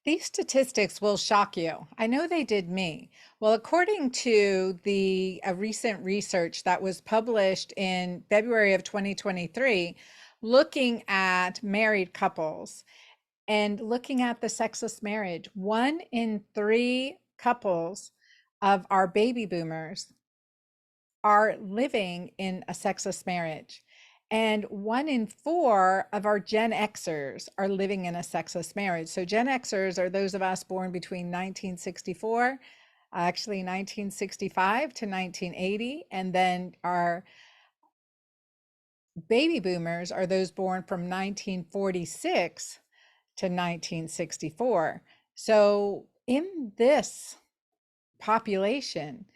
These statistics will shock you. I know they did me. Well, according to the recent research that was published in February of 2023, looking at married couples and looking at the sexless marriage, 1 in 3 couples of our baby boomers are living in a sexless marriage. And 1 in 4 of our Gen Xers are living in a sexless marriage. So Gen Xers are those of us born between 1964, actually 1965 to 1980. And then our baby boomers are those born from 1946 to 1964. So in this population,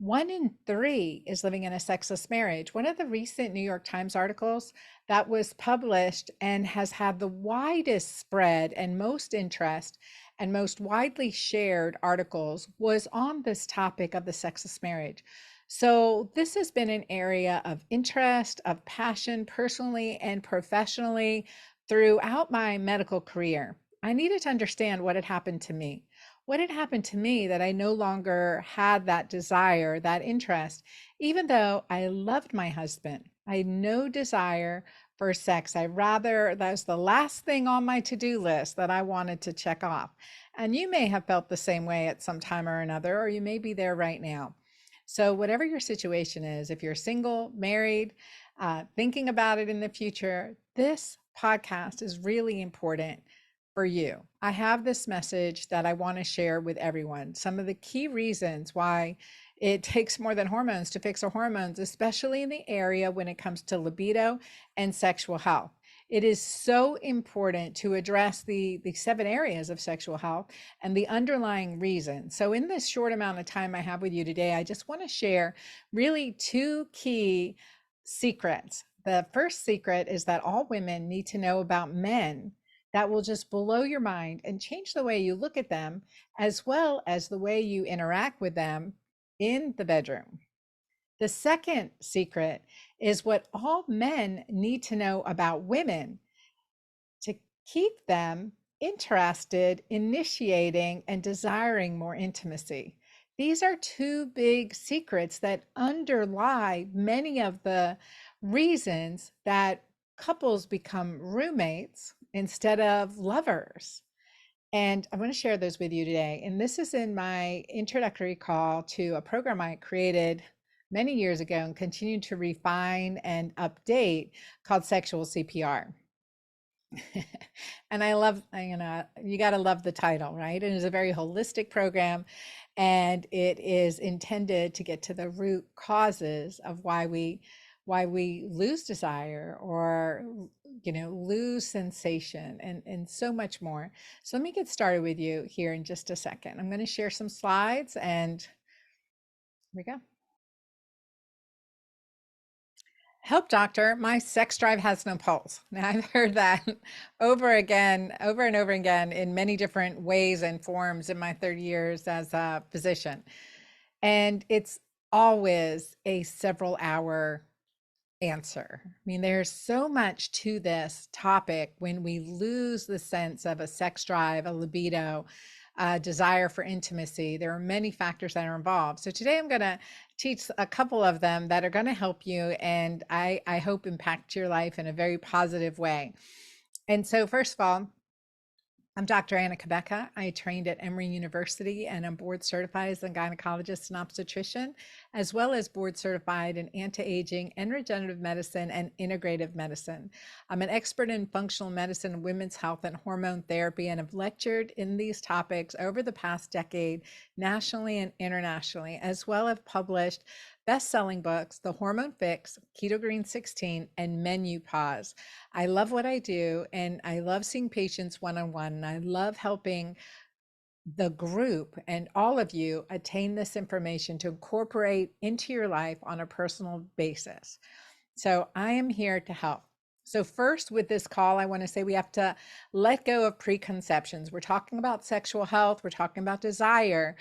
1 in 3 is living in a sexless marriage. One of the recent New York Times articles that was published and has had the widest spread and most interest and most widely shared articles was on this topic of the sexless marriage. So this has been an area of interest, of passion, personally and professionally throughout my medical career. I needed to understand what had happened to me. What had happened to me that I no longer had that desire, that interest, even though I loved my husband. I had no desire for sex. That was the last thing on my to-do list that I wanted to check off. And you may have felt the same way at some time or another, or you may be there right now. So whatever your situation is, if you're single, married, thinking about it in the future, this podcast is really important for you. I have this message that I want to share with everyone. Some of the key reasons why it takes more than hormones to fix our hormones, especially in the area when it comes to libido and sexual health. It is so important to address the 7 areas of sexual health and the underlying reasons. So in this short amount of time I have with you today, I just want to share really 2 key secrets. The first secret is that all women need to know about men that will just blow your mind and change the way you look at them, as well as the way you interact with them in the bedroom. The second secret is what all men need to know about women to keep them interested, initiating, and desiring more intimacy. These are 2 big secrets that underlie many of the reasons that couples become roommates instead of lovers. And I'm going to share those with you today. And this is in my introductory call to a program I created many years ago and continue to refine and update called Sexual CPR. And I love, you got to love the title, right? And it's a very holistic program, and it is intended to get to the root causes of why we lose desire or lose sensation and so much more. So let me get started with you here in just a second. I'm going to share some slides and here we go. Help doctor, my sex drive has no pulse. Now I've heard that over again, over and over again in many different ways and forms in my 30 years as a physician. And it's always a several hour answer. I mean, there's so much to this topic when we lose the sense of a sex drive, a libido, a desire for intimacy. There are many factors that are involved. So today I'm going to teach a couple of them that are going to help you and I hope impact your life in a very positive way. And so first of all, I'm Dr. Anna Cabeca. I trained at Emory University and I'm board certified as a gynecologist and obstetrician, as well as board certified in anti-aging and regenerative medicine and integrative medicine. I'm an expert in functional medicine, women's health, and hormone therapy, and have lectured in these topics over the past decade, nationally and internationally, as well as published best-selling books, The Hormone Fix, Keto-green 16, and Menopause. I love what I do, and I love seeing patients one-on-one, and I love helping the group and all of you attain this information to incorporate into your life on a personal basis. So I am here to help. So first with this call, I want to say we have to let go of preconceptions. We're talking about sexual health, we're talking about desire,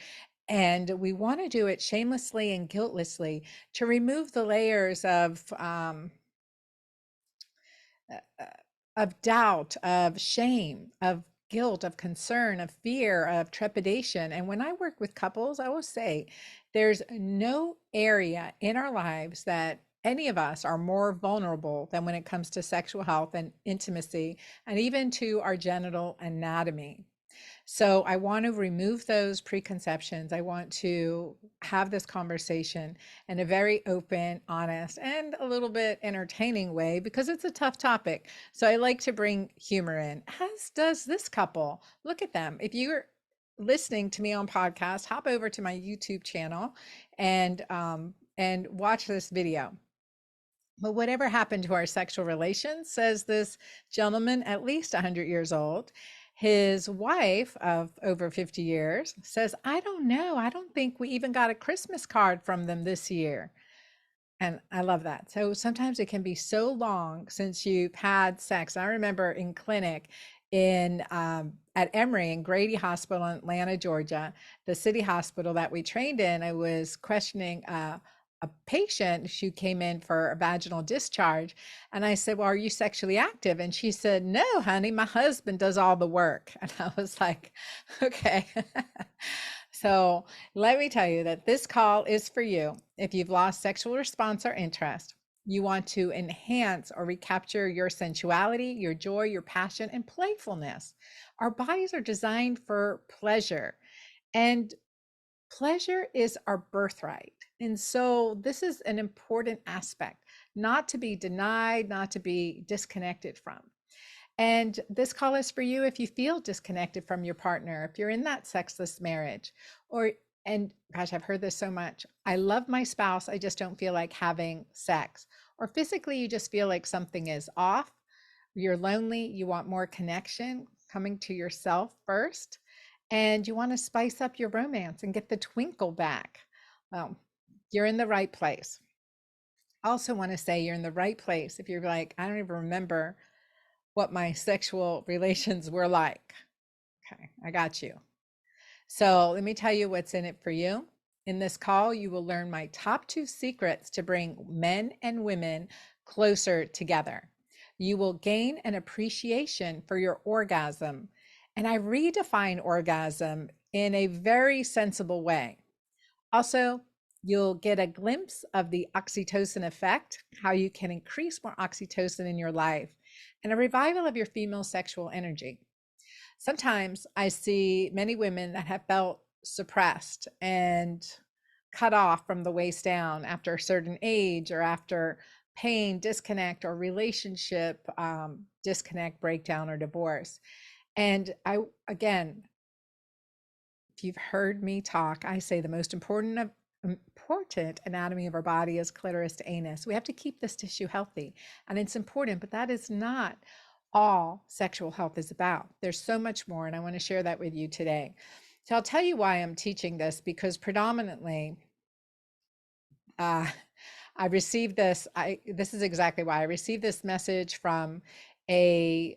and we want to do it shamelessly and guiltlessly to remove the layers uh, of doubt, of shame, of guilt, of concern, of fear, of trepidation. And when I work with couples, I always say there's no area in our lives that any of us are more vulnerable than when it comes to sexual health and intimacy, and even to our genital anatomy. So I want to remove those preconceptions. I want to have this conversation in a very open, honest, and a little bit entertaining way because it's a tough topic. So I like to bring humor in, as does this couple. Look at them. If you're listening to me on podcast, hop over to my YouTube channel and watch this video. But whatever happened to our sexual relations, says this gentleman, at least 100 years old. His wife of over 50 years says, I don't know. I don't think we even got a Christmas card from them this year. And I love that. So sometimes it can be so long since you've had sex. I remember in clinic in at Emory and Grady Hospital in Atlanta, Georgia, the city hospital that we trained in. I was questioning a patient who came in for a vaginal discharge. And I said, well, are you sexually active? And she said, no, honey, my husband does all the work. And I was like, okay. So let me tell you that this call is for you. If you've lost sexual response or interest, you want to enhance or recapture your sensuality, your joy, your passion, and playfulness. Our bodies are designed for pleasure, and pleasure is our birthright. And so this is an important aspect, not to be denied, not to be disconnected from. And this call is for you if you feel disconnected from your partner, if you're in that sexless marriage, or, and gosh, I've heard this so much. I love my spouse, I just don't feel like having sex. Or physically, you just feel like something is off. You're lonely, you want more connection, coming to yourself first, and you want to spice up your romance and get the twinkle back. Well, you're in the right place. Also, want to say you're in the right place if you're like, I don't even remember what my sexual relations were like. Okay, I got you. So let me tell you what's in it for you. In this call, you will learn my top 2 secrets to bring men and women closer together. You will gain an appreciation for your orgasm. And I redefine orgasm in a very sensible way. Also, you'll get a glimpse of the oxytocin effect, how you can increase more oxytocin in your life, and a revival of your female sexual energy. Sometimes I see many women that have felt suppressed and cut off from the waist down after a certain age or after pain, disconnect, or relationship disconnect, breakdown, or divorce. And again, if you've heard me talk, I say the most important anatomy of our body is clitoris to anus. We have to keep this tissue healthy, and it's important, but that is not all sexual health is about. There's so much more, and I want to share that with you today. So I'll tell you why I'm teaching this, because predominantly I received this. This is exactly why I received this message from a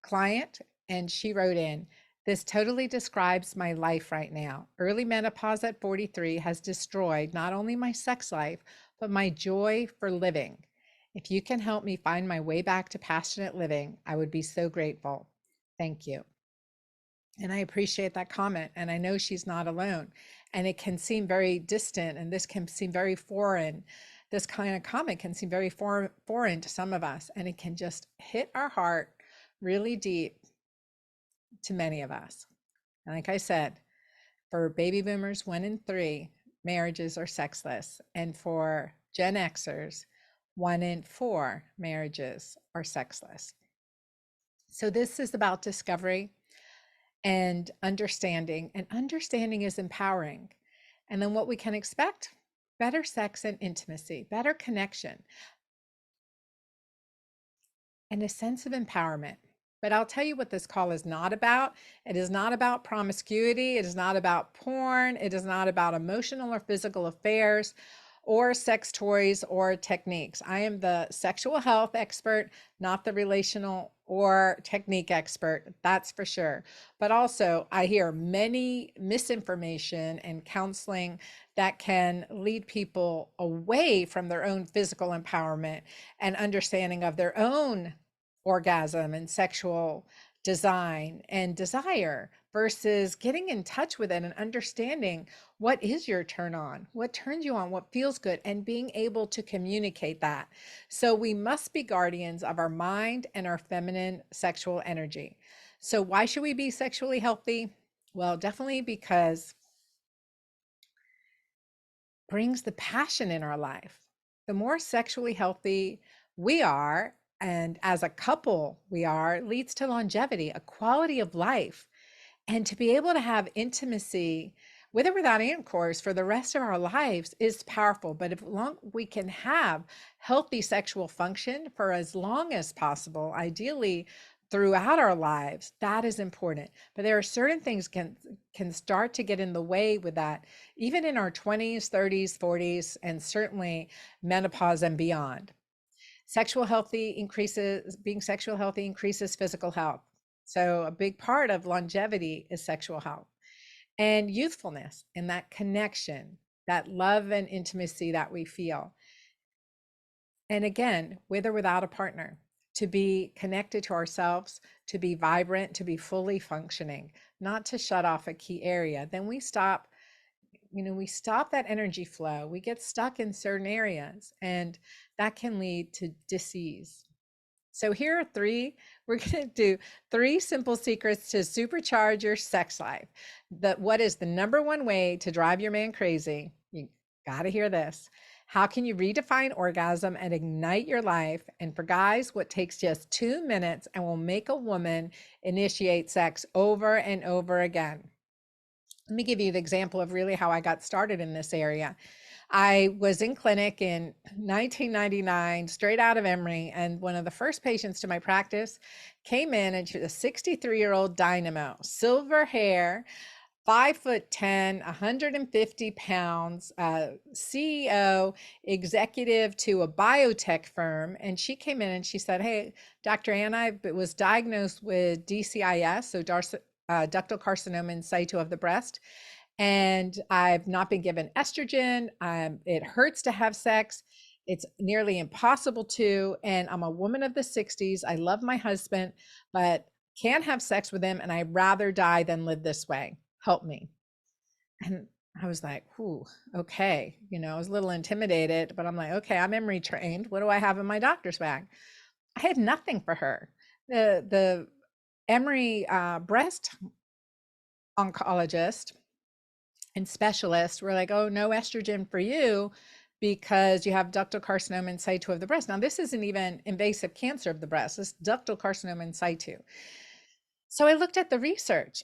client, and she wrote in, this totally describes my life right now. Early menopause at 43 has destroyed not only my sex life, but my joy for living. If you can help me find my way back to passionate living, I would be so grateful. Thank you. And I appreciate that comment. And I know she's not alone. And it can seem very distant, and this can seem very foreign. This kind of comment can seem very foreign to some of us, and it can just hit our heart really deep to many of us. And like I said, for baby boomers, 1 in 3 marriages are sexless. And for Gen Xers, 1 in 4 marriages are sexless. So this is about discovery and understanding is empowering. And then what we can expect: better sex and intimacy, better connection, and a sense of empowerment. But I'll tell you what this call is not about. It is not about promiscuity. It is not about porn. It is not about emotional or physical affairs or sex toys or techniques. I am the sexual health expert, not the relational or technique expert, that's for sure. But also, I hear many misinformation and counseling that can lead people away from their own physical empowerment and understanding of their own orgasm and sexual design and desire versus getting in touch with it and understanding what is your turn on, what turns you on, what feels good, and being able to communicate that. So we must be guardians of our mind and our feminine sexual energy. So why should we be sexually healthy? Well, definitely because brings the passion in our life. The more sexually healthy we are, and as a couple we are, leads to longevity, a quality of life, and to be able to have intimacy with or without intercourse for the rest of our lives is powerful. But if long we can have healthy sexual function for as long as possible, ideally throughout our lives, that is important. But there are certain things can start to get in the way with that, even in our 20s, 30s, 40s, and certainly menopause and beyond. Being sexual healthy increases physical health. So a big part of longevity is sexual health and youthfulness and that connection, that love and intimacy that we feel. And again, with or without a partner, to be connected to ourselves, to be vibrant, to be fully functioning, not to shut off a key area. Then we stop, we stop that energy flow. We get stuck in certain areas, and that can lead to disease. So here are we're going to do three simple secrets to supercharge your sex life. What is the number one way to drive your man crazy? You got to hear this. How can you redefine orgasm and ignite your life? And for guys, what takes just 2 minutes and will make a woman initiate sex over and over again. Let me give you the example of really how I got started in this area. I was in clinic in 1999, straight out of Emory, and one of the first patients to my practice came in, and she was a 63-year-old dynamo, silver hair, 5'10", 150 pounds, CEO, executive to a biotech firm. And she came in and she said, "Hey, Dr. Ann, I was diagnosed with DCIS, so ductal carcinoma in situ of the breast. And I've not been given estrogen. It hurts to have sex. It's nearly impossible to. And I'm a woman of the 60s. I love my husband, but can't have sex with him. And I'd rather die than live this way. Help me." And I was like, "Whew, okay." I was a little intimidated, but I'm like, okay, I'm Emory trained. What do I have in my doctor's bag? I had nothing for her. The Emory breast oncologist and specialists were like, "Oh, no estrogen for you because you have ductal carcinoma in situ of the breast." Now, this isn't even invasive cancer of the breast. It's ductal carcinoma in situ. So I looked at the research,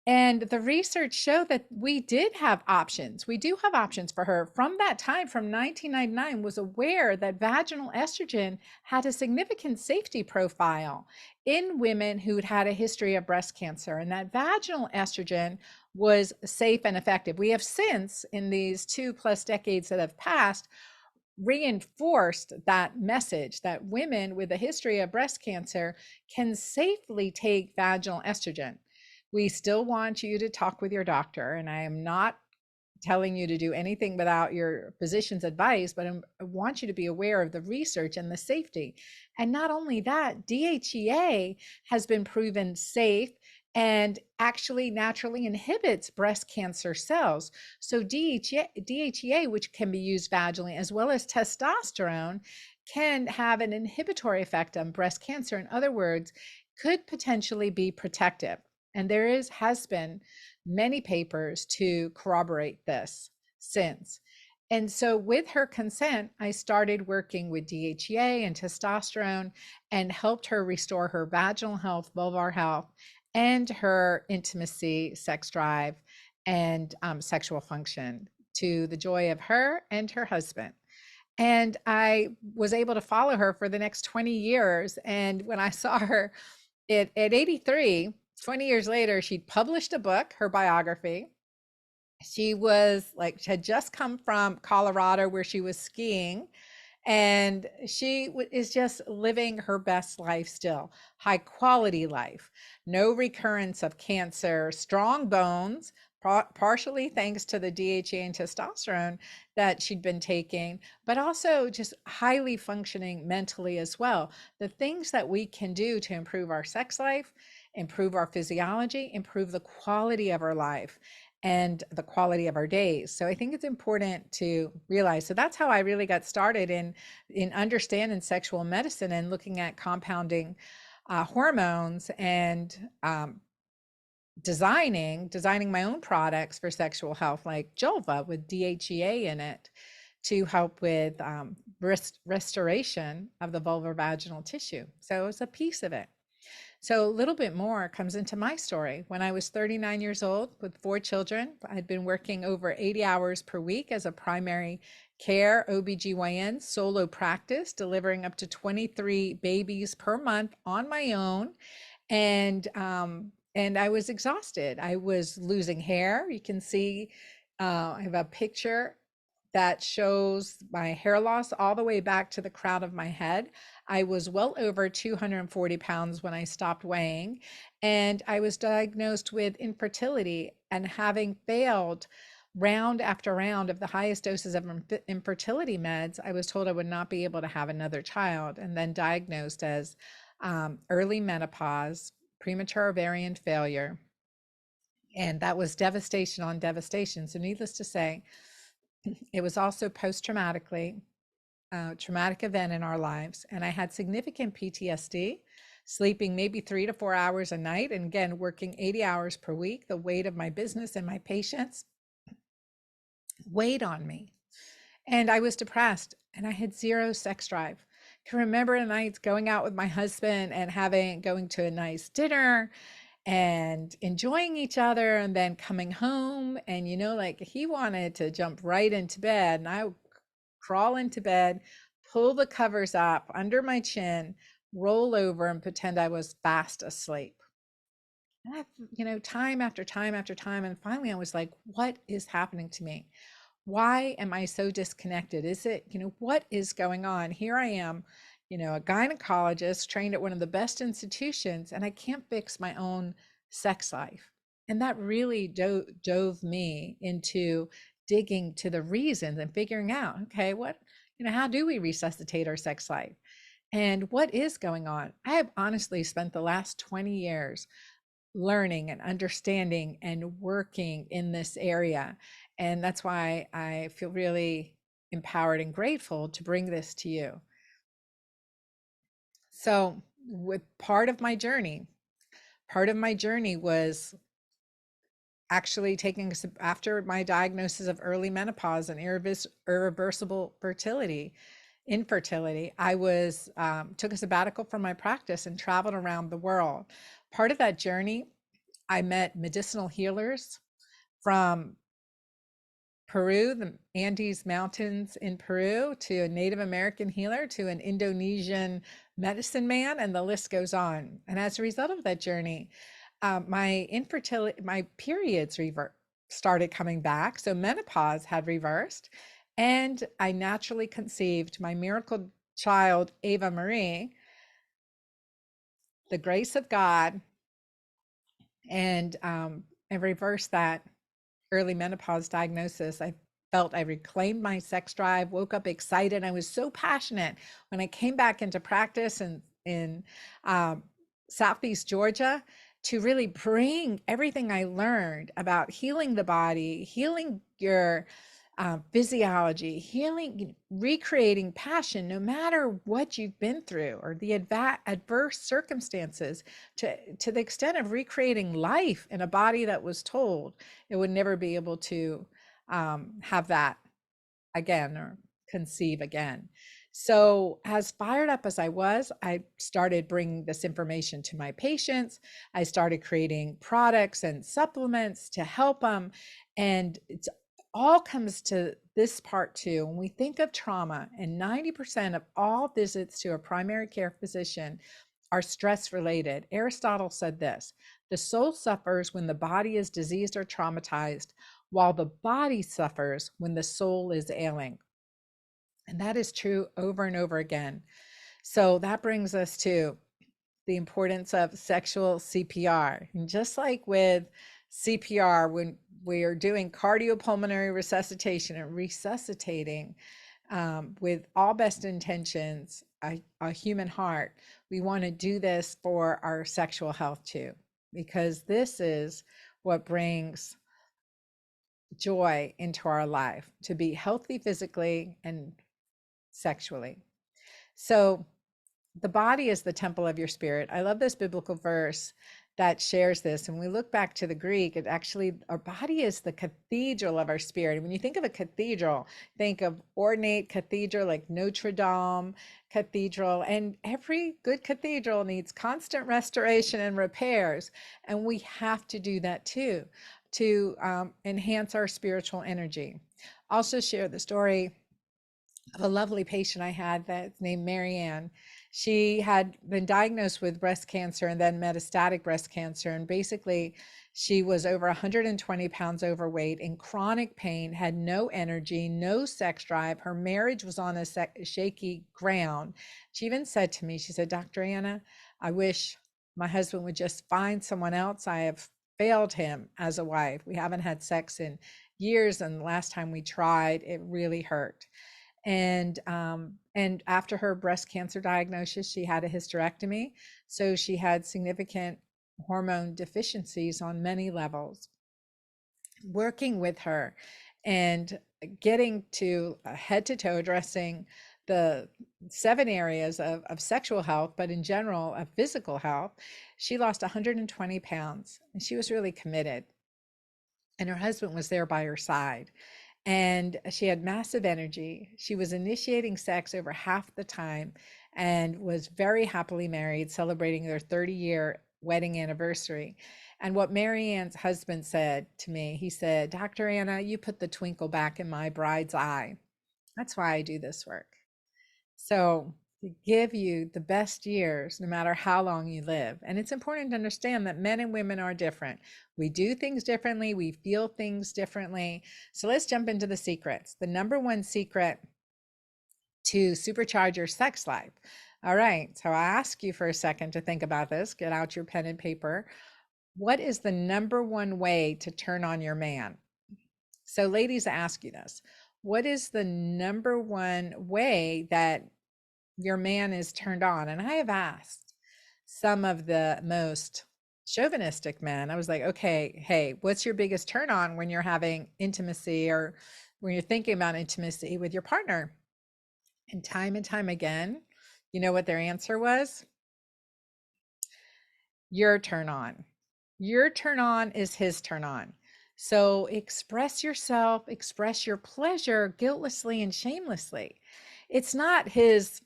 and the research showed that we did have options. We do have options for her. From that time, from 1999, was aware that vaginal estrogen had a significant safety profile in women who'd had a history of breast cancer, and that vaginal estrogen was safe and effective. We have since, in these 2+ decades that have passed, reinforced that message that women with a history of breast cancer can safely take vaginal estrogen. We still want you to talk with your doctor, and I am not telling you to do anything without your physician's advice, but I want you to be aware of the research and the safety. And not only that, DHEA has been proven safe and actually naturally inhibits breast cancer cells. So DHEA, which can be used vaginally, as well as testosterone, can have an inhibitory effect on breast cancer. In other words, could potentially be protective. And has been many papers to corroborate this since. And so with her consent, I started working with DHEA and testosterone and helped her restore her vaginal health, vulvar health, and her intimacy, sex drive, and sexual function to the joy of her and her husband. And I was able to follow her for the next 20 years. And when I saw her at 83, 20 years later, she'd published a book, her biography. She had just come from Colorado where she was skiing, and she is just living her best life still. High quality life, no recurrence of cancer, strong bones, partially thanks to the DHEA and testosterone that she'd been taking, but also just highly functioning mentally as well. The things that we can do to improve our sex life, improve our physiology, improve the quality of our life and the quality of our days. So I think it's important to realize. So that's how I really got started in understanding sexual medicine and looking at compounding hormones and designing my own products for sexual health, like Julva with DHEA in it, to help with restoration of the vulvar-vaginal tissue. So it's a piece of it. So a little bit more comes into my story. When I was 39 years old with 4 children, I'd been working over 80 hours per week as a primary care OBGYN solo practice, delivering up to 23 babies per month on my own. And I was exhausted. I was losing hair. You can see, I have a picture that shows my hair loss all the way back to the crown of my head. I was well over 240 pounds when I stopped weighing, and I was diagnosed with infertility, and having failed round after round of the highest doses of infertility meds, I was told I would not be able to have another child, and then diagnosed as early menopause, premature ovarian failure. And that was devastation on devastation. So needless to say, it was also post-traumatically traumatic event in our lives. And I had significant PTSD, sleeping maybe 3 to 4 hours a night. And again, working 80 hours per week. The weight of my business and my patients weighed on me. And I was depressed and I had zero sex drive. I can remember nights going out with my husband and going to a nice dinner and enjoying each other, and then coming home and like he wanted to jump right into bed, and I would crawl into bed, pull the covers up under my chin, roll over and pretend I was fast asleep. And time after time after time, and finally I was like, what is happening to me? Why am I so disconnected? Is it, what is going on? Here I am, a gynecologist trained at one of the best institutions, and I can't fix my own sex life. And that really dove me into digging to the reasons and figuring out, okay, how do we resuscitate our sex life? And what is going on? I have honestly spent the last 20 years learning and understanding and working in this area. And that's why I feel really empowered and grateful to bring this to you. So, with part of my journey was actually taking, after my diagnosis of early menopause and irreversible infertility, I took a sabbatical from my practice and traveled around the world. Part of that journey, I met medicinal healers from Peru, the Andes Mountains in Peru, to a Native American healer, to an Indonesian medicine man, and the list goes on. And as a result of that journey, my periods started coming back. So menopause had reversed, and I naturally conceived my miracle child, Ava Marie, the grace of God, and reversed that early menopause diagnosis. I felt I reclaimed my sex drive, woke up excited. I was so passionate when I came back into practice in Southeast Georgia, to really bring everything I learned about healing the body, healing your physiology, healing, recreating passion, no matter what you've been through or the adverse circumstances, to the extent of recreating life in a body that was told it would never be able to have that again or conceive again. So as fired up as I was, I started bringing this information to my patients. I started creating products and supplements to help them. And it's all comes to this part too. When we think of trauma, and 90% of all visits to a primary care physician are stress related. Aristotle said this: the soul suffers when the body is diseased or traumatized, while the body suffers when the soul is ailing. And that is true over and over again. So that brings us to the importance of sexual CPR. And just like with CPR, when we are doing cardiopulmonary resuscitation and resuscitating with all best intentions, a human heart. We want to do this for our sexual health too, because this is what brings joy into our life, to be healthy physically and sexually. So the body is the temple of your spirit. I love this biblical verse that shares this. And we look back to the Greek, it actually, our body is the cathedral of our spirit. And when you think of a cathedral, think of ornate cathedral like Notre Dame Cathedral. And every good cathedral needs constant restoration and repairs. And we have to do that too, to enhance our spiritual energy. Also share the story of a lovely patient I had that's named Marianne. She had been diagnosed with breast cancer and then metastatic breast cancer. And basically, she was over 120 pounds overweight, in chronic pain, had no energy, no sex drive. Her marriage was on a shaky ground. She even said to me, she said, Dr. Anna, I wish my husband would just find someone else. I have failed him as a wife. We haven't had sex in years. And the last time we tried, it really hurt. And after her breast cancer diagnosis, she had a hysterectomy. So she had significant hormone deficiencies on many levels. Working with her and getting to head to toe, addressing the 7 areas of sexual health, but in general of physical health, she lost 120 pounds and she was really committed. And her husband was there by her side. And she had massive energy. She was initiating sex over half the time and was very happily married, celebrating their 30-year wedding anniversary. And what Marianne's husband said to me, he said, Dr. Anna, you put the twinkle back in my bride's eye. That's why I do this work. So to give you the best years, no matter how long you live. And it's important to understand that men and women are different. We do things differently. We feel things differently. So let's jump into the secrets. The number one secret to supercharge your sex life. All right. So I ask you for a second to think about this. Get out your pen and paper. What is the number one way to turn on your man? So ladies, I ask you this. What is the number one way that your man is turned on? And I have asked some of the most chauvinistic men. I was like, okay, hey, what's your biggest turn on when you're having intimacy or when you're thinking about intimacy with your partner? And time again, you know what their answer was? Your turn on. Your turn on is his turn on. So express yourself, express your pleasure guiltlessly and shamelessly. It's not his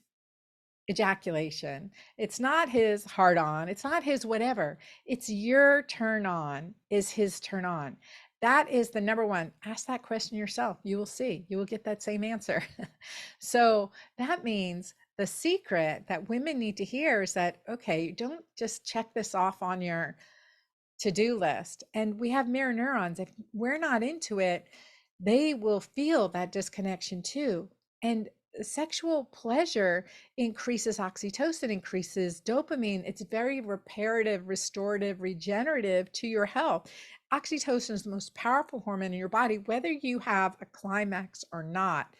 ejaculation. It's not his hard on. It's not his whatever. It's your turn on is his turn on. That is the number one. Ask that question yourself. You will see. You will get that same answer. So that means the secret that women need to hear is that, okay, don't just check this off on your to-do list. And we have mirror neurons. If we're not into it, they will feel that disconnection too. And sexual pleasure increases oxytocin, increases dopamine. It's very reparative, restorative, regenerative to your health. Oxytocin is the most powerful hormone in your body, whether you have a climax or not.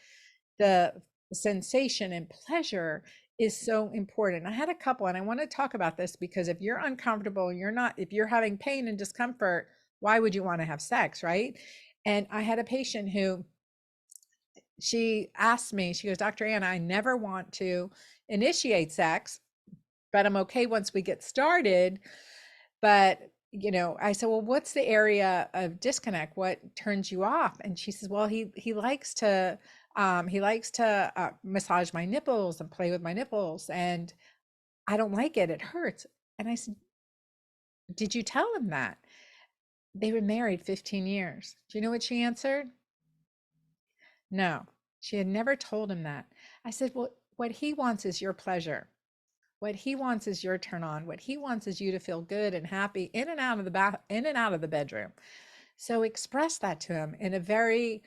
The sensation and pleasure is so important. I had a couple, and I want to talk about this because if you're uncomfortable, if you're having pain and discomfort, why would you want to have sex, right? And I had a patient who, she asked me, she goes, Dr. Anna, I never want to initiate sex, but I'm okay once we get started. But, I said, well, what's the area of disconnect? What turns you off? And she says, well, he likes to massage my nipples and play with my nipples. And I don't like it. It hurts. And I said, did you tell him that? They were married 15 years. Do you know what she answered? No, she had never told him that. I said, well, what he wants is your pleasure. What he wants is your turn on. What he wants is you to feel good and happy in and out of the bedroom. So express that to him in a very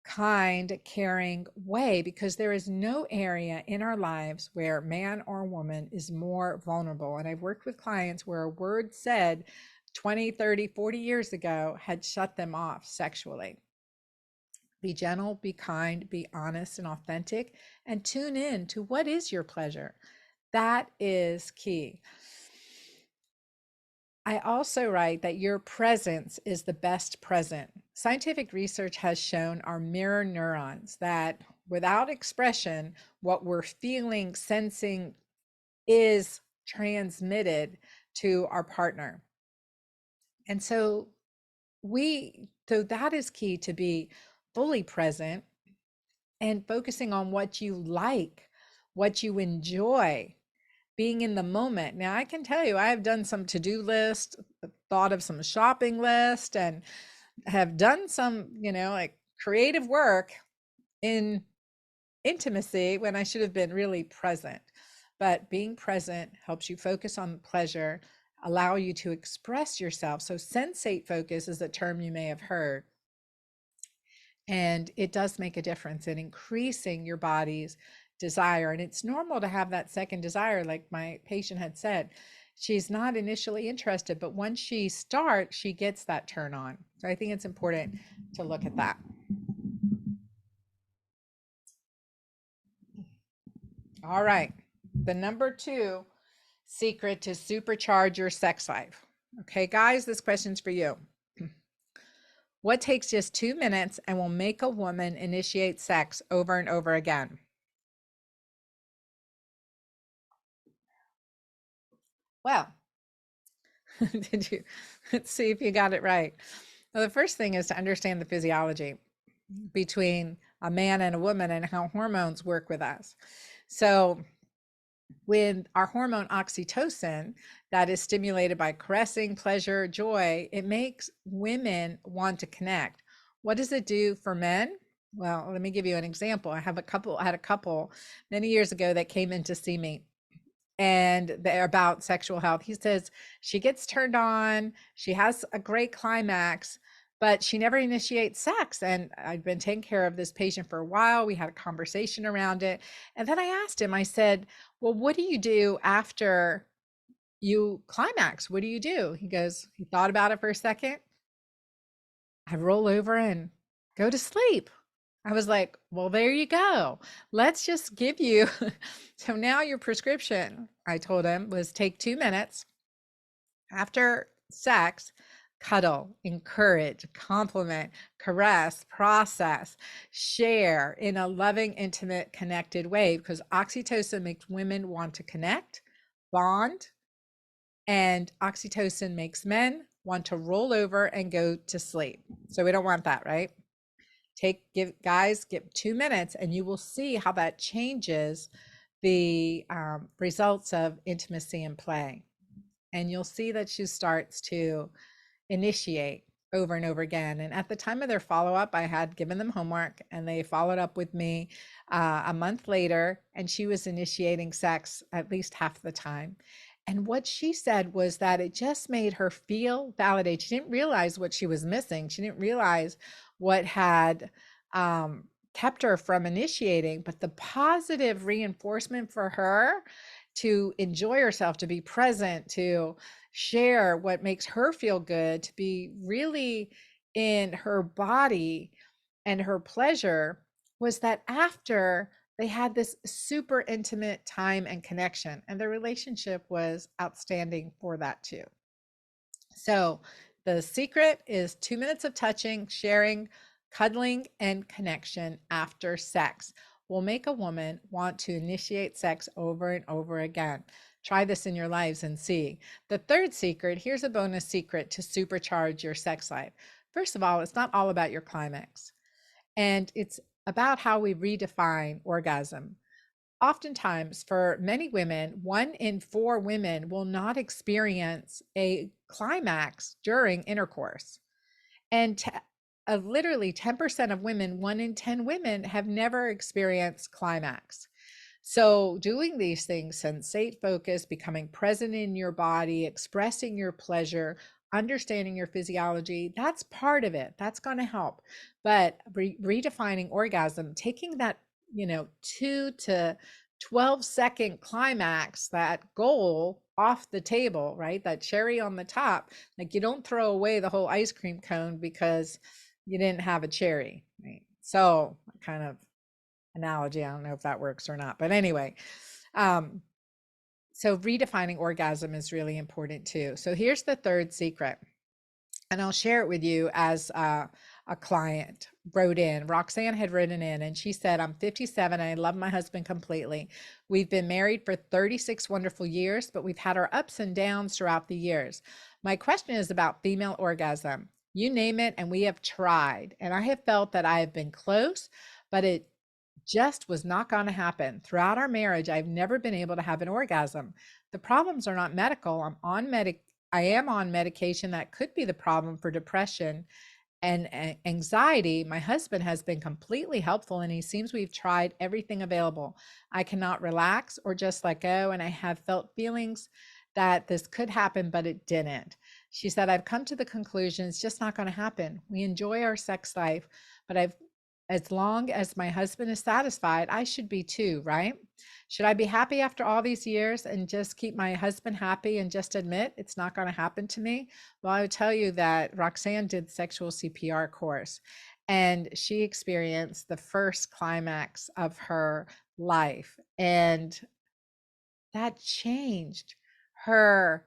kind, caring way, because there is no area in our lives where man or woman is more vulnerable. And I've worked with clients where a word said 20, 30, 40 years ago had shut them off sexually. Be gentle, be kind, be honest and authentic, and tune in to what is your pleasure. That is key. I also write that your presence is the best present. Scientific research has shown our mirror neurons that without expression, what we're feeling, sensing is transmitted to our partner. And so that is key, to be fully present and focusing on what you like, what you enjoy, being in the moment. Now, I can tell you, I have done some to-do list, thought of some shopping list, and have done some, like creative work in intimacy when I should have been really present. But being present helps you focus on pleasure, allow you to express yourself. So sensate focus is a term you may have heard. And it does make a difference in increasing your body's desire. And it's normal to have that second desire. Like my patient had said, she's not initially interested, but once she starts, she gets that turn on. So I think it's important to look at that. All right. The number 2 secret to supercharge your sex life. Okay, guys, this question's for you. What takes just 2 minutes and will make a woman initiate sex over and over again? Well, let's see if you got it right. Well, the first thing is to understand the physiology between a man and a woman and how hormones work with us. So with our hormone oxytocin that is stimulated by caressing, pleasure, joy, it makes women want to connect. What does it do for men? Well, let me give you an example. I had a couple many years ago that came in to see me, and they're about sexual health. He says she gets turned on, she has a great climax, but she never initiates sex. And I'd been taking care of this patient for a while. We had a conversation around it. And then I asked him, I said, well, what do you do after you climax? What do you do? He goes, he thought about it for a second. I roll over and go to sleep. I was like, well, there you go. Let's just give you. So now your prescription, I told him, was take 2 minutes after sex, cuddle, encourage, compliment, caress, process, share in a loving, intimate, connected way, because oxytocin makes women want to connect, bond, and oxytocin makes men want to roll over and go to sleep. So we don't want that, right? Give 2 minutes and you will see how that changes the results of intimacy and play. And you'll see that she starts to initiate over and over again. And at the time of their follow-up, I had given them homework and they followed up with me a month later, and she was initiating sex at least half the time. And what she said was that it just made her feel validated. She didn't realize what she was missing. She didn't realize what had kept her from initiating, but the positive reinforcement for her to enjoy herself, to be present, to share what makes her feel good, to be really in her body and her pleasure, was that after they had this super intimate time and connection, and their relationship was outstanding for that too. So the secret is 2 minutes of touching, sharing, cuddling, and connection after sex will make a woman want to initiate sex over and over again. Try this in your lives and see. The third secret, here's a bonus secret to supercharge your sex life. First of all, it's not all about your climax, and it's about how we redefine orgasm. Oftentimes, for many women, 1 in 4 women will not experience a climax during intercourse. And literally 10% of women, 1 in 10 women, have never experienced climax. So doing these things, sensate, focus, becoming present in your body, expressing your pleasure, understanding your physiology, that's part of it. That's going to help. But redefining orgasm, taking that 2 to 12-second climax, that goal off the table, right? That cherry on the top. Like you don't throw away the whole ice cream cone because you didn't have a cherry, right? So kind of analogy, I don't know if that works or not, but anyway, um, so redefining orgasm is really important too. So here's the third secret, and I'll share it with you as a client wrote in. Roxanne had written in and she said, I'm 57 and I love my husband completely. We've been married for 36 wonderful years, but we've had our ups and downs throughout the years. My question is about female orgasm. You name it, and we have tried. And I have felt that I have been close, but it just was not going to happen. Throughout our marriage, I've never been able to have an orgasm. The problems are not medical. I am on medication that could be the problem for depression and anxiety. My husband has been completely helpful and he seems we've tried everything available. I cannot relax or just let go, and I have felt feelings that this could happen, but it didn't. She said, I've come to the conclusion it's just not going to happen. We enjoy our sex life, but as long as my husband is satisfied, I should be too, right? Should I be happy after all these years and just keep my husband happy and just admit it's not going to happen to me? Well, I would tell you that Roxanne did sexual CPR course and she experienced the first climax of her life. And that changed her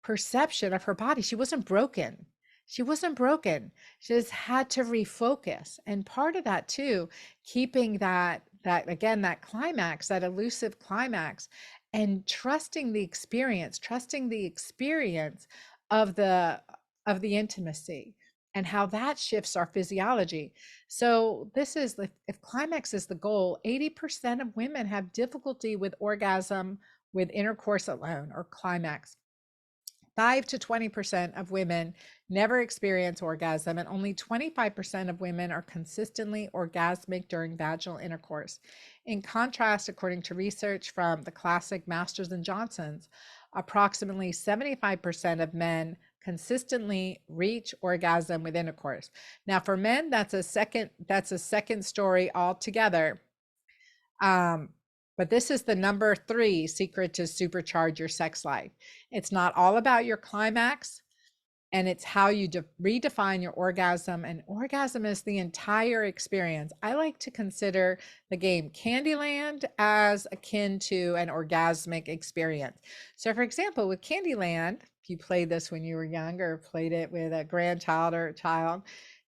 perception of her body. She wasn't broken. She wasn't broken. She just had to refocus. And part of that too, keeping that again, that climax, that elusive climax, and trusting the experience of the intimacy and how that shifts our physiology. So this is if climax is the goal, 80% of women have difficulty with orgasm with intercourse alone or climax. 5 to 20% of women never experience orgasm, and only 25% of women are consistently orgasmic during vaginal intercourse. In contrast, according to research from the classic Masters and Johnsons, approximately 75% of men consistently reach orgasm with intercourse. Now, for men, that's a second story altogether. Um, but this is the number 3 secret to supercharge your sex life. It's not all about your climax, and it's how you redefine your orgasm. And orgasm is the entire experience. I like to consider the game Candyland as akin to an orgasmic experience. So, for example, with Candyland, if you played this when you were younger, or played it with a grandchild or a child,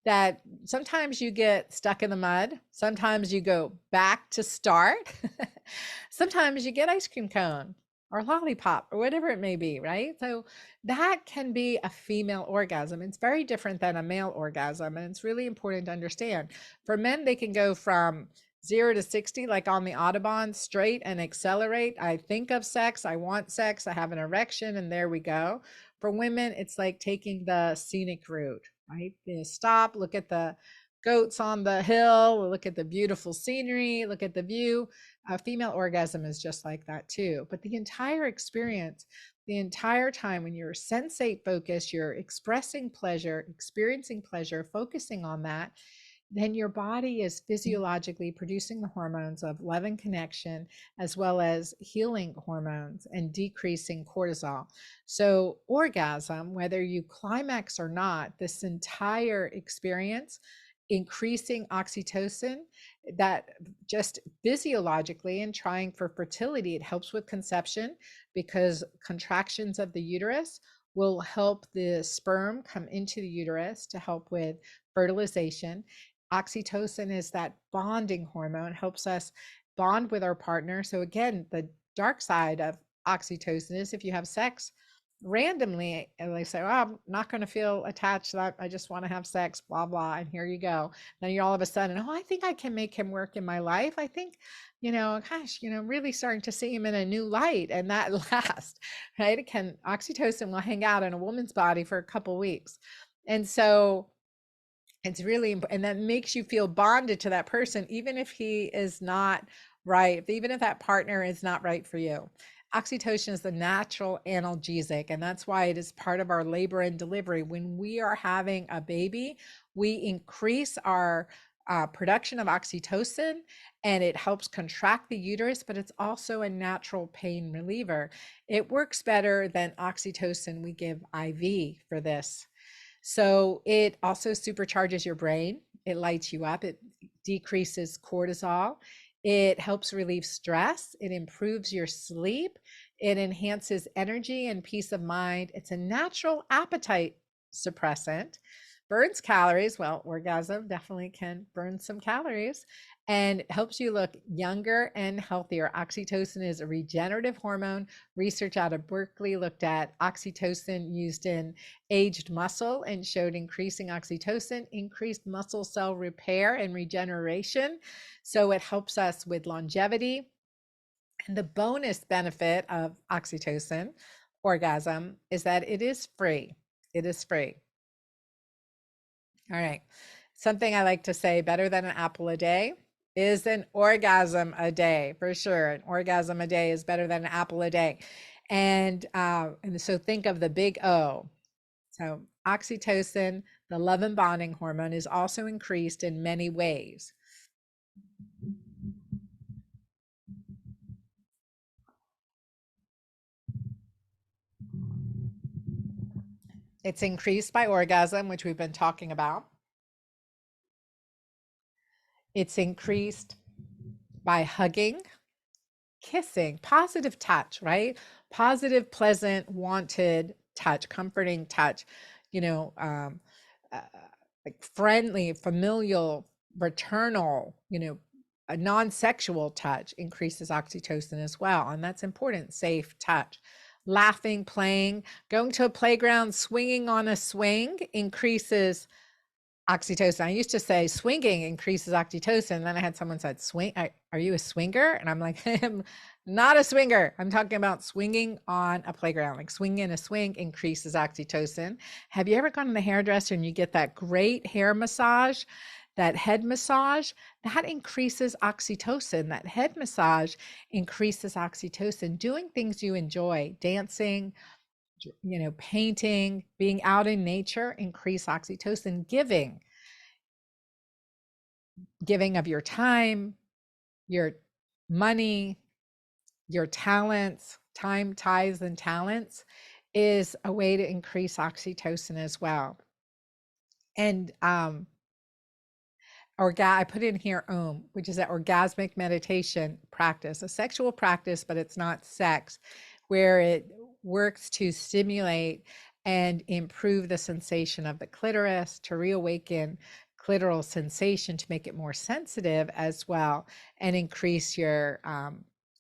that sometimes you get stuck in the mud, sometimes you go back to start, sometimes you get ice cream cone or lollipop or whatever it may be, right? So that can be a female orgasm. It's very different than a male orgasm, and it's really important to understand. For men, they can go from 0 to 60 like on the Autobahn straight and accelerate. I think of sex, I want sex, I have an erection, and there we go. For women, it's like taking the scenic route, right? You stop, look at the goats on the hill, look at the beautiful scenery, look at the view. A female orgasm is just like that too. But the entire experience, the entire time when you're sensate focused, you're expressing pleasure, experiencing pleasure, focusing on that, then your body is physiologically producing the hormones of love and connection, as well as healing hormones and decreasing cortisol. So, orgasm, whether you climax or not, this entire experience, increasing oxytocin, that just physiologically and trying for fertility, it helps with conception because contractions of the uterus will help the sperm come into the uterus to help with fertilization. Oxytocin is that bonding hormone, helps us bond with our partner. So again, the dark side of oxytocin is if you have sex randomly and they say, oh, I'm not going to feel attached to that, I just want to have sex, blah blah, and here you go. Then you're all of a sudden, oh, I think I can make him work in my life. I think, gosh, really starting to see him in a new light, and that lasts, right? Oxytocin will hang out in a woman's body for a couple weeks. And so it's really important, and that makes you feel bonded to that person, even if he is not right, even if that partner is not right for you. Oxytocin is the natural analgesic, and that's why it is part of our labor and delivery. When we are having a baby, we increase our production of oxytocin, and it helps contract the uterus, but it's also a natural pain reliever. It works better than oxytocin we give IV for this. So it also supercharges your brain. It lights you up. It decreases cortisol. It helps relieve stress. It improves your sleep. It enhances energy and peace of mind. It's a natural appetite suppressant, burns calories. Well, orgasm definitely can burn some calories, and helps you look younger and healthier. Oxytocin is a regenerative hormone. Research out of Berkeley looked at oxytocin used in aged muscle and showed increasing oxytocin increased muscle cell repair and regeneration. So it helps us with longevity. And the bonus benefit of oxytocin orgasm is that it is free. It is free. All right. Something I like to say, better than an apple a day is an orgasm a day, for sure. An orgasm a day is better than an apple a day. And so think of the big O. So oxytocin, the love and bonding hormone, is also increased in many ways. It's increased by orgasm, which we've been talking about. It's increased by hugging, kissing, positive touch, right? Positive, pleasant, wanted touch, comforting touch, you know, uh, like friendly, familial, maternal, a non-sexual touch increases oxytocin as well. And that's important, safe touch. Laughing, playing, going to a playground, swinging on a swing increases oxytocin. I used to say swinging increases oxytocin. Then I had someone said, "Swing? Are you a swinger?" And I'm like, "I'm not a swinger. I'm talking about swinging on a playground. Like swinging a swing increases oxytocin." Have you ever gone to the hairdresser and you get that great hair massage, that head massage? That increases oxytocin. That head massage increases oxytocin. Doing things you enjoy, dancing, painting, being out in nature, increase oxytocin. Giving of your time, your money, your talents, time, tithes, and talents is a way to increase oxytocin as well. And I put in here which is an orgasmic meditation practice, a sexual practice, but it's not sex, where it works to stimulate and improve the sensation of the clitoris, to reawaken clitoral sensation, to make it more sensitive as well, and increase your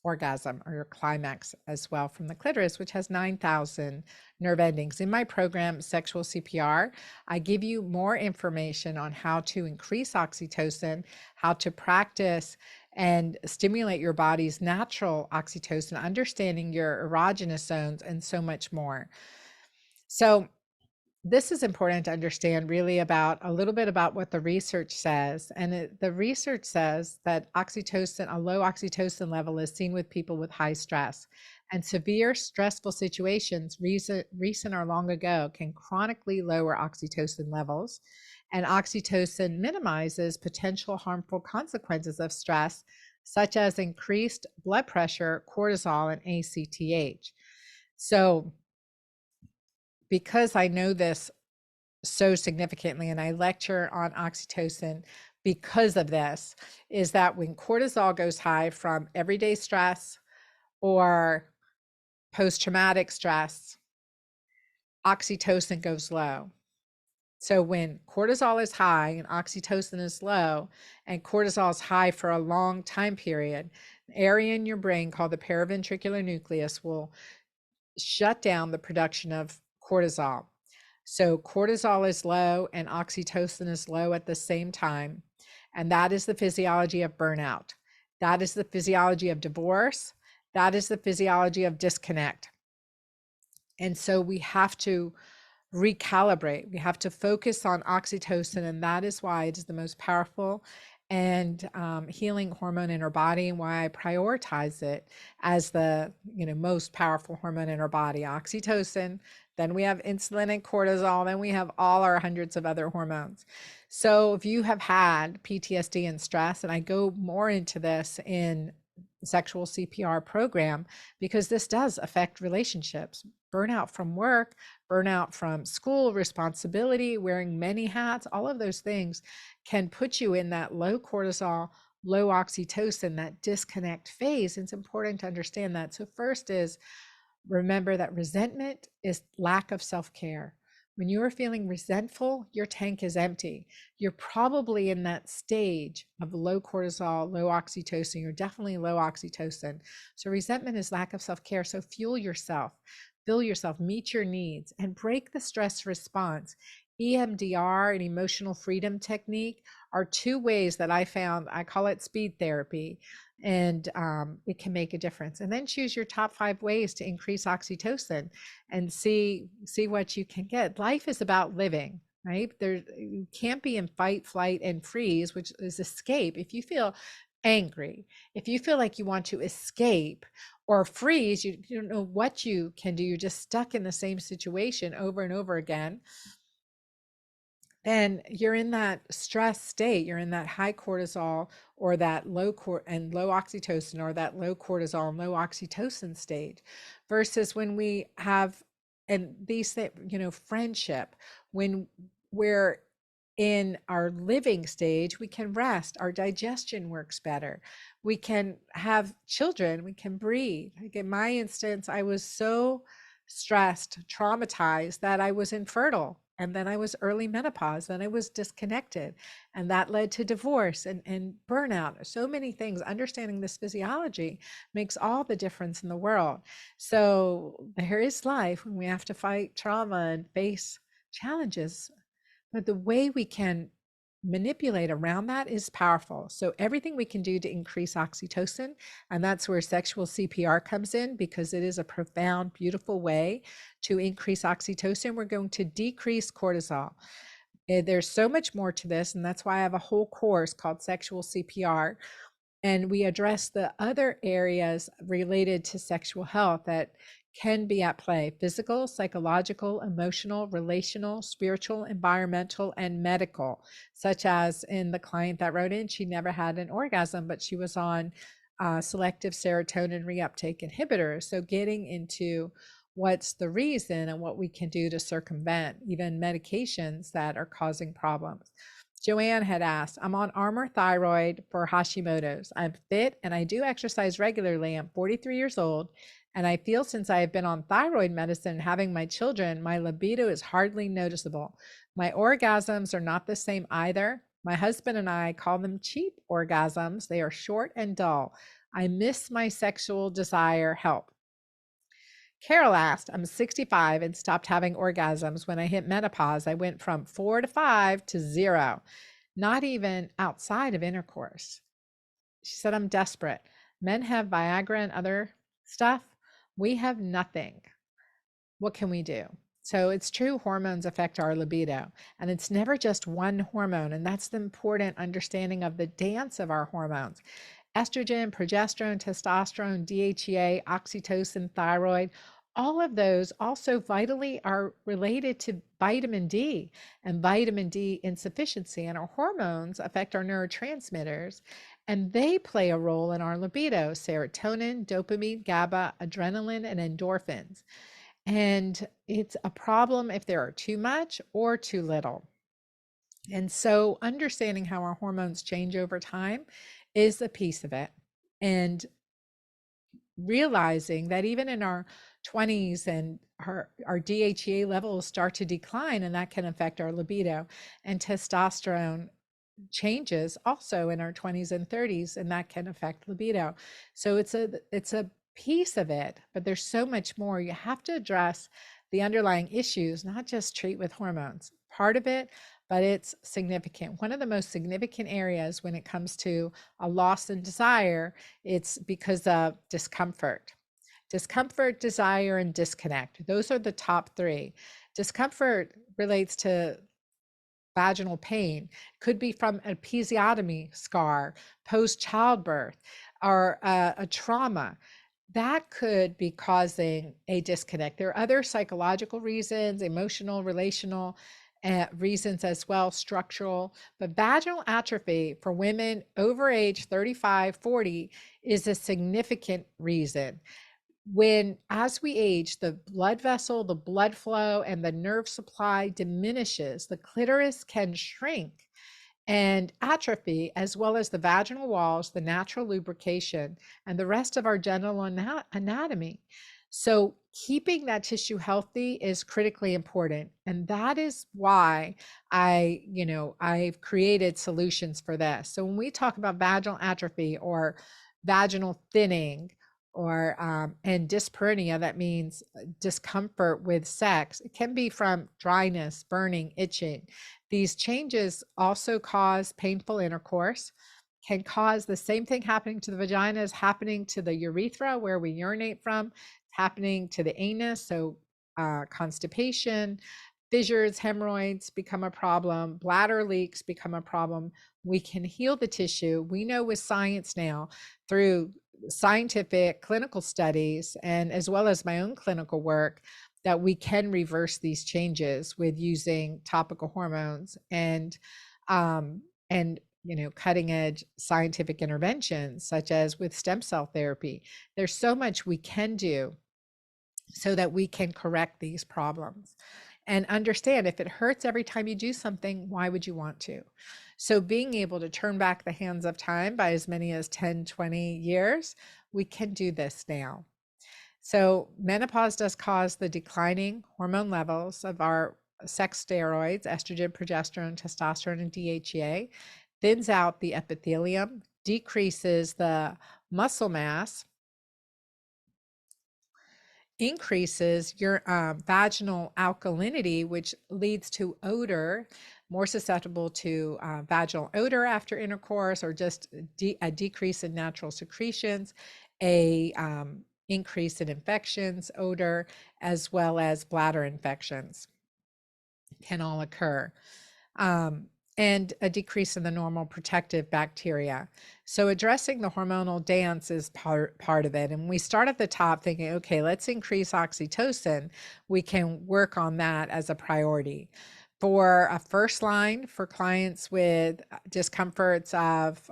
orgasm or your climax as well from the clitoris, which has 9,000 nerve endings. In my program, Sexual CPR, I give you more information on how to increase oxytocin, how to practice and stimulate your body's natural oxytocin, understanding your erogenous zones, and so much more. So this is important to understand really about a little bit about what the research says. And the research says that a low oxytocin level is seen with people with high stress. And severe stressful situations, recent or long ago, can chronically lower oxytocin levels. And oxytocin minimizes potential harmful consequences of stress, such as increased blood pressure, cortisol, and ACTH. So because I know this so significantly, and I lecture on oxytocin because of this, is that when cortisol goes high from everyday stress or post-traumatic stress, oxytocin goes low. So when cortisol is high and oxytocin is low, and cortisol is high for a long time period, an area in your brain called the paraventricular nucleus will shut down the production of cortisol. So cortisol is low and oxytocin is low at the same time. And that is the physiology of burnout. That is the physiology of divorce. That is the physiology of disconnect. And so we have to recalibrate. We have to focus on oxytocin, and that is why it is the most powerful and healing hormone in our body, and why I prioritize it as the most powerful hormone in our body. Oxytocin, then we have insulin and cortisol, then we have all our hundreds of other hormones. So if you have had PTSD and stress, and I go more into this in sexual CPR program, because this does affect relationships, burnout from work, burnout from school, responsibility, wearing many hats, all of those things can put you in that low cortisol, low oxytocin, that disconnect phase. It's important to understand that. So first is, remember that resentment is lack of self-care. When you are feeling resentful, your tank is empty. You're probably in that stage of low cortisol, low oxytocin. You're definitely low oxytocin. So resentment is lack of self-care. So fuel yourself, fill yourself, meet your needs, and break the stress response. EMDR, an emotional freedom technique, are two ways that I found. I call it speed therapy, and it can make a difference. And then choose your top 5 ways to increase oxytocin and see what you can get. Life is about living, right? You can't be in fight, flight, and freeze, which is escape. If you feel angry, if you feel like you want to escape or freeze, you don't know what you can do. You're just stuck in the same situation over and over again. Then you're in that stress state, you're in that high cortisol or that low oxytocin, or that low cortisol and low oxytocin state, versus when we have, and these, friendship, when we're in our living stage, we can rest, our digestion works better, we can have children, we can breathe. Like in my instance, I was so stressed, traumatized, that I was infertile. And then I was early menopause, then I was disconnected. And that led to divorce and burnout. So many things. Understanding this physiology makes all the difference in the world. So there is life when we have to fight trauma and face challenges. But the way we can manipulate around that is powerful. So everything we can do to increase oxytocin, and that's where sexual CPR comes in, because it is a profound, beautiful way to increase oxytocin. We're going to decrease cortisol. There's so much more to this, and that's why I have a whole course called Sexual CPR. And we address the other areas related to sexual health that can be at play: physical, psychological, emotional, relational, spiritual, environmental, and medical. Such as in the client that wrote in, she never had an orgasm, but she was on selective serotonin reuptake inhibitors. So getting into what's the reason and what we can do to circumvent even medications that are causing problems. Joanne had asked, I'm on Armour Thyroid for Hashimoto's. I'm fit and I do exercise regularly. I'm 43 years old, and I feel since I have been on thyroid medicine and having my children, my libido is hardly noticeable. My orgasms are not the same either. My husband and I call them cheap orgasms. They are short and dull. I miss my sexual desire. Help. Carol asked, I'm 65 and stopped having orgasms. When I hit menopause, I went from 4 to 5 to 0, not even outside of intercourse. She said, I'm desperate. Men have Viagra and other stuff. We have nothing. What can we do? So it's true, hormones affect our libido, and it's never just one hormone. And that's the important understanding of the dance of our hormones: estrogen, progesterone, testosterone, DHEA, oxytocin, thyroid. All of those also vitally are related to vitamin D and vitamin D insufficiency. And our hormones affect our neurotransmitters, and they play a role in our libido: serotonin, dopamine, GABA, adrenaline, and endorphins. And it's a problem if there are too much or too little. And so understanding how our hormones change over time is a piece of it. And realizing that even in our 20s, and our DHEA levels start to decline, and that can affect our libido. And testosterone changes also in our 20s and 30s, and that can affect libido. So it's a piece of it, but there's so much more. You have to address the underlying issues, not just treat with hormones. Part of it, but it's significant. One of the most significant areas when it comes to a loss in desire, it's because of discomfort. Discomfort, desire, and disconnect. Those are the top 3. Discomfort relates to vaginal pain, could be from an episiotomy scar, post childbirth, or a trauma. that could be causing a disconnect. There are other psychological reasons, emotional, relational reasons as well, structural. But vaginal atrophy for women over age 35, 40 is a significant reason. When, as we age, the blood vessel, the blood flow, and the nerve supply diminishes, the clitoris can shrink and atrophy, as well as the vaginal walls, the natural lubrication, and the rest of our genital anatomy. So, keeping that tissue healthy is critically important. And that is why I've created solutions for this. So, when we talk about vaginal atrophy or vaginal thinning, or and dyspareunia, that means discomfort with sex. It can be from dryness, burning, itching. These changes also cause painful intercourse, can cause the same thing happening to the vagina as happening to the urethra where we urinate from, happening to the anus. So constipation, fissures, hemorrhoids become a problem, bladder leaks become a problem. We can heal the tissue. We know with science now through scientific clinical studies and as well as my own clinical work that we can reverse these changes with using topical hormones and cutting edge scientific interventions such as with stem cell therapy. There's so much we can do so that we can correct these problems and understand if it hurts every time you do something, why would you want to? So being able to turn back the hands of time by as many as 10, 20 years, we can do this now. So menopause does cause the declining hormone levels of our sex steroids, estrogen, progesterone, testosterone, and DHEA, thins out the epithelium, decreases the muscle mass, increases your vaginal alkalinity, which leads to odor, more susceptible to vaginal odor after intercourse, or just a decrease in natural secretions, a increase in infections, odor, as well as bladder infections can all occur. And a decrease in the normal protective bacteria. So addressing the hormonal dance is part of it. And we start at the top thinking, okay, let's increase oxytocin. We can work on that as a priority. For a first line for clients with discomforts of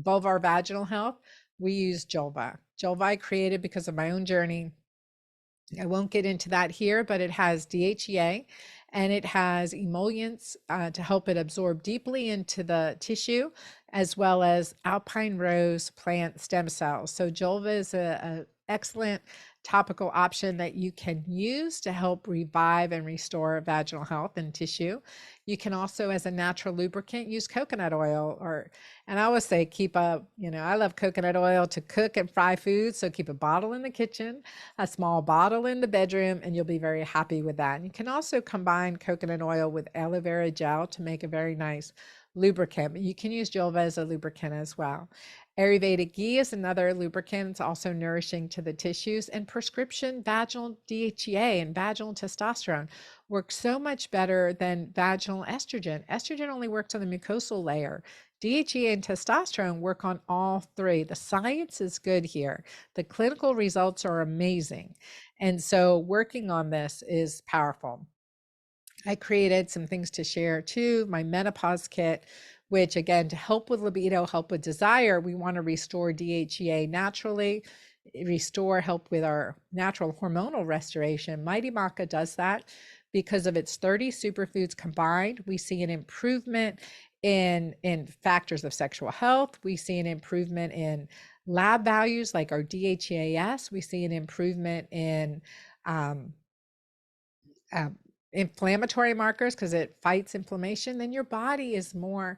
vulvar vaginal health, we use Julva. Julva I created because of my own journey. I won't get into that here, but it has DHEA and it has emollients to help it absorb deeply into the tissue, as well as alpine rose plant stem cells. So Julva is an excellent topical option that you can use to help revive and restore vaginal health and tissue. You can also, as a natural lubricant, use coconut oil, and I always say I love coconut oil to cook and fry foods. So keep a bottle in the kitchen, a small bottle in the bedroom, and you'll be very happy with that. And you can also combine coconut oil with aloe vera gel to make a very nice lubricant. You can use Julva as a lubricant as well. Ayurvedic ghee is another lubricant. It's also nourishing to the tissues. And prescription vaginal DHEA and vaginal testosterone work so much better than vaginal estrogen. Estrogen only works on the mucosal layer. DHEA and testosterone work on all three. The science is good here. The clinical results are amazing. And so working on this is powerful. I created some things to share too, my menopause kit, which again, to help with libido, help with desire, we want to restore DHEA naturally, help with our natural hormonal restoration. Mighty Maca does that because of its 30 superfoods combined. We see an improvement in factors of sexual health. We see an improvement in lab values like our DHEAS. We see an improvement in inflammatory markers because it fights inflammation. Then your body is more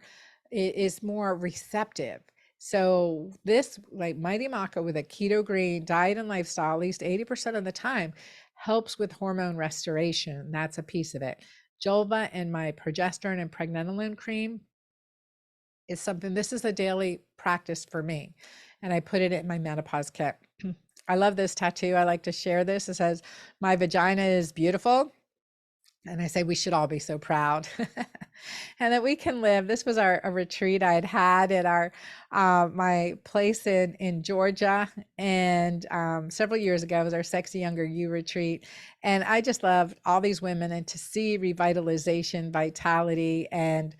receptive. So this, like Mighty Maca with a keto-green diet and lifestyle, at least 80% of the time, helps with hormone restoration. That's a piece of it. Julva and my progesterone and pregnenolone cream is something, this is a daily practice for me. And I put it in my menopause kit. I love this tattoo. I like to share this. It says, "My vagina is beautiful. And I say we should all be so proud and that we can live. This was a retreat I had at our my place in Georgia, and several years ago it was our Sexy Younger You retreat. And I just loved all these women, and to see revitalization, vitality, and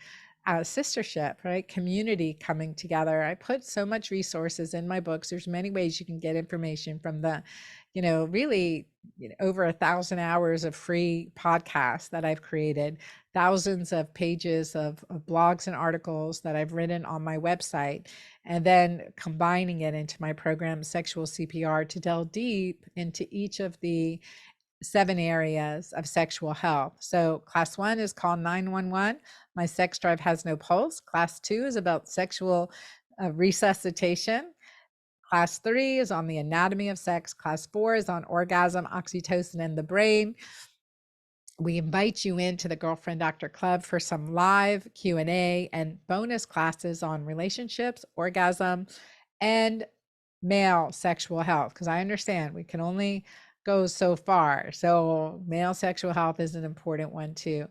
sistership, right? Community coming together. I put so much resources in my books. There's many ways you can get information from the, really over 1,000 hours of free podcasts that I've created, thousands of pages of blogs and articles that I've written on my website, and then combining it into my program, Sexual CPR, to delve deep into each of the 7 areas of sexual health. So class 1 is called 911. My sex drive has no pulse. Class 2 is about sexual resuscitation. Class 3 is on the anatomy of sex. Class 4 is on orgasm, oxytocin, and the brain. We invite you into the Girlfriend Doctor Club for some live Q&A and bonus classes on relationships, orgasm, and male sexual health, because I understand we can only go so far. So male sexual health is an important one too.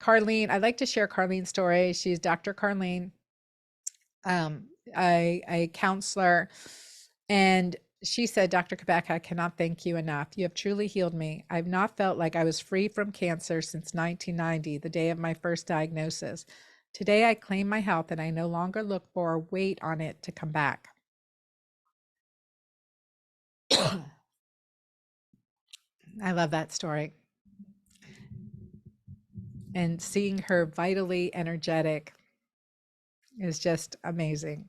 Carlene, I'd like to share Carlene's story. She's Dr. Carlene, a counselor, and she said, Dr. Cabeca, I cannot thank you enough. You have truly healed me. I've not felt like I was free from cancer since 1990, the day of my first diagnosis. Today, I claim my health and I no longer look for or wait on it to come back. I love that story. And seeing her vitally energetic is just amazing.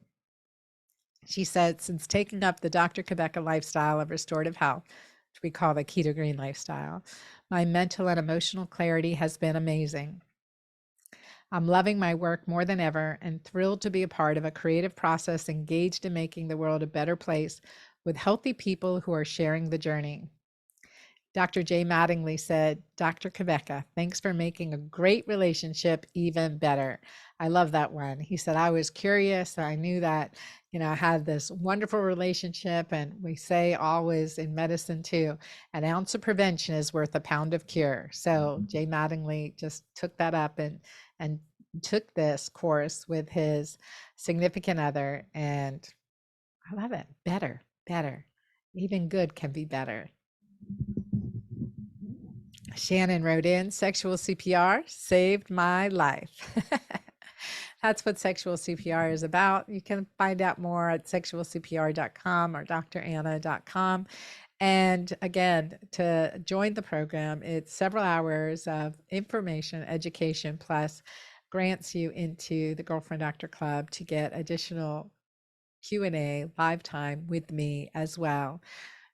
She said, since taking up the Dr. Cabeca lifestyle of restorative health, which we call the keto-green lifestyle, my mental and emotional clarity has been amazing. I'm loving my work more than ever and thrilled to be a part of a creative process engaged in making the world a better place with healthy people who are sharing the journey. Dr. Jay Mattingly said, Dr. Cabeca, thanks for making a great relationship even better. I love that one. He said, I was curious. I knew that, I had this wonderful relationship. And we say always in medicine too, an ounce of prevention is worth a pound of cure. So Jay Mattingly just took that up and took this course with his significant other. And I love it. Better, better. Even good can be better. Shannon wrote in, sexual CPR saved my life. That's what sexual CPR is about. You can find out more at sexualcpr.com or dranna.com. And again, to join the program, it's several hours of information, education, plus grants you into the Girlfriend Doctor Club to get additional Q&A live time with me as well.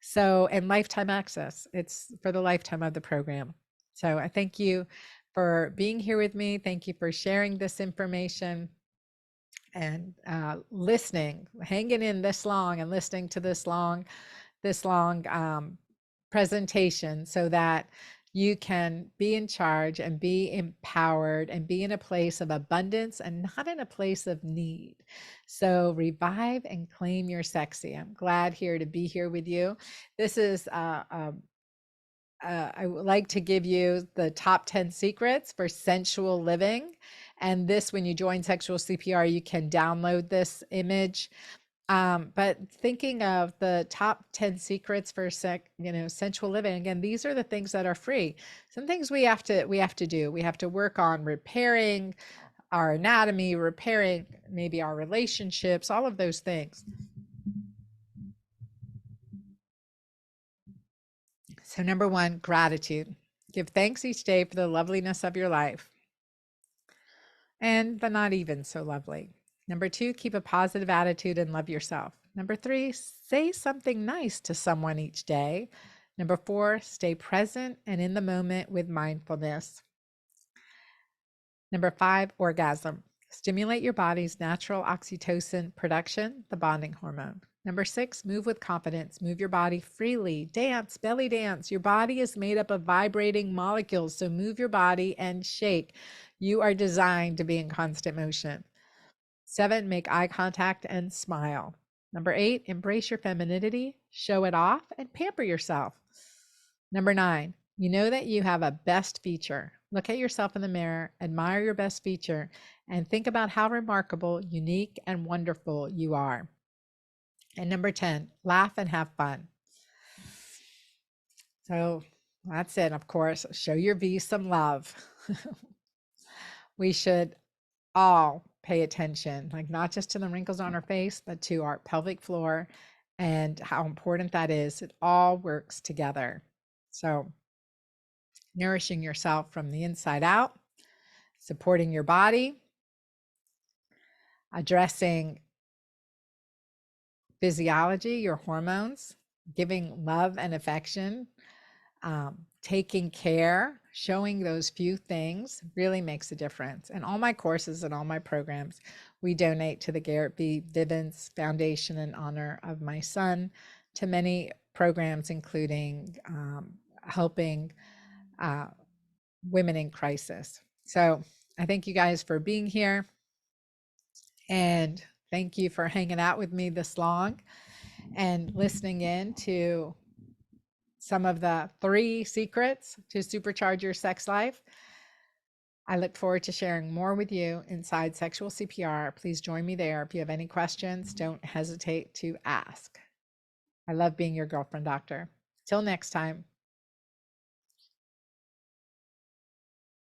So, and lifetime access. It's for the lifetime of the program. So I thank you for being here with me. Thank you for sharing this information and listening, hanging in this long and listening to this long presentation so that you can be in charge and be empowered and be in a place of abundance and not in a place of need. So revive and claim your sexy. I'm glad here to be here with you. This is I would like to give you the top 10 secrets for sensual living. And this, when you join Sexual CPR, you can download this image. But thinking of the top 10 secrets for sensual living, again, these are the things that are free. Some things we have to do. We have to work on repairing our anatomy, repairing maybe our relationships, all of those things. So number 1, gratitude. Give thanks each day for the loveliness of your life and the not even so lovely. Number 2, keep a positive attitude and love yourself. Number 3, say something nice to someone each day. Number 4, stay present and in the moment with mindfulness. Number 5, orgasm. Stimulate your body's natural oxytocin production, the bonding hormone. Number 6, move with confidence. Move your body freely. Dance, belly dance. Your body is made up of vibrating molecules, so move your body and shake. You are designed to be in constant motion. 7, make eye contact and smile. Number 8, embrace your femininity, show it off, and pamper yourself. Number 9, You know that you have a best feature. Look at yourself in the mirror, admire your best feature, and think about how remarkable, unique, and wonderful you are. And number 10, laugh and have fun. So that's it, of course. Show your V some love. We should all pay attention, like not just to the wrinkles on our face, but to our pelvic floor and how important that is. It all works together. So, nourishing yourself from the inside out, supporting your body, addressing physiology, your hormones, giving love and affection, taking care, showing those few things really makes a difference. And all my courses and all my programs, we donate to the Garrett B. Vivens Foundation in honor of my son, to many programs, including helping women in crisis. So I thank you guys for being here. And thank you for hanging out with me this long and listening in to some of the 3 secrets to supercharge your sex life. I look forward to sharing more with you inside Sexual CPR. Please join me there. If you have any questions, don't hesitate to ask. I love being your girlfriend doctor. Till next time.